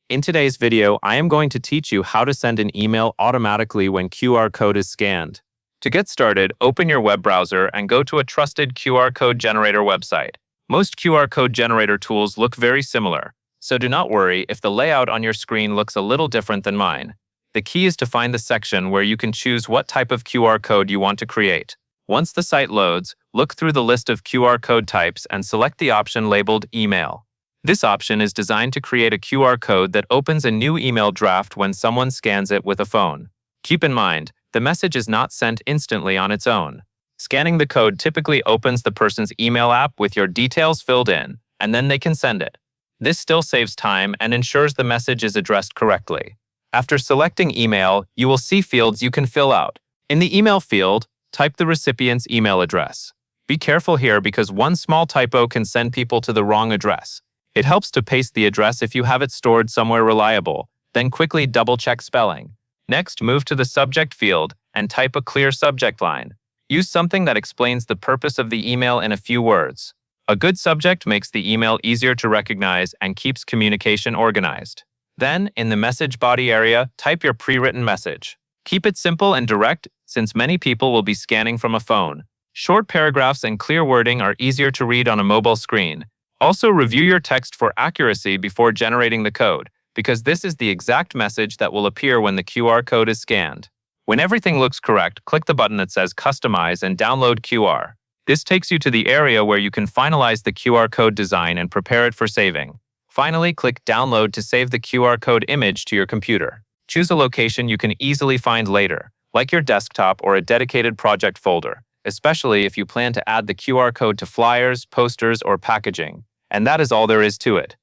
In today's video, I am going to teach you how to send an email automatically when QR code is scanned. To get started, open your web browser and go to a trusted QR code generator website. Most QR code generator tools look very similar, so do not worry if the layout on your screen looks a little different than mine. The key is to find the section where you can choose what type of QR code you want to create. Once the site loads, look through the list of QR code types and select the option labeled Email. This option is designed to create a QR code that opens a new email draft when someone scans it with a phone. Keep in mind, the message is not sent instantly on its own. Scanning the code typically opens the person's email app with your details filled in, and then they can send it. This still saves time and ensures the message is addressed correctly. After selecting Email, you will see fields you can fill out. In the Email field, type the recipient's email address. Be careful here because one small typo can send people to the wrong address. It helps to paste the address if you have it stored somewhere reliable, then quickly double-check spelling. Next, move to the subject field and type a clear subject line. Use something that explains the purpose of the email in a few words. A good subject makes the email easier to recognize and keeps communication organized. Then, in the message body area, type your pre-written message. Keep it simple and direct, since many people will be scanning from a phone. Short paragraphs and clear wording are easier to read on a mobile screen. Also, review your text for accuracy before generating the code, because this is the exact message that will appear when the QR code is scanned. When everything looks correct, click the button that says Customize and download QR. This takes you to the area where you can finalize the QR code design and prepare it for saving. Finally, click Download to save the QR code image to your computer. Choose a location you can easily find later, like your desktop or a dedicated project folder, especially if you plan to add the QR code to flyers, posters, or packaging. And that is all there is to it.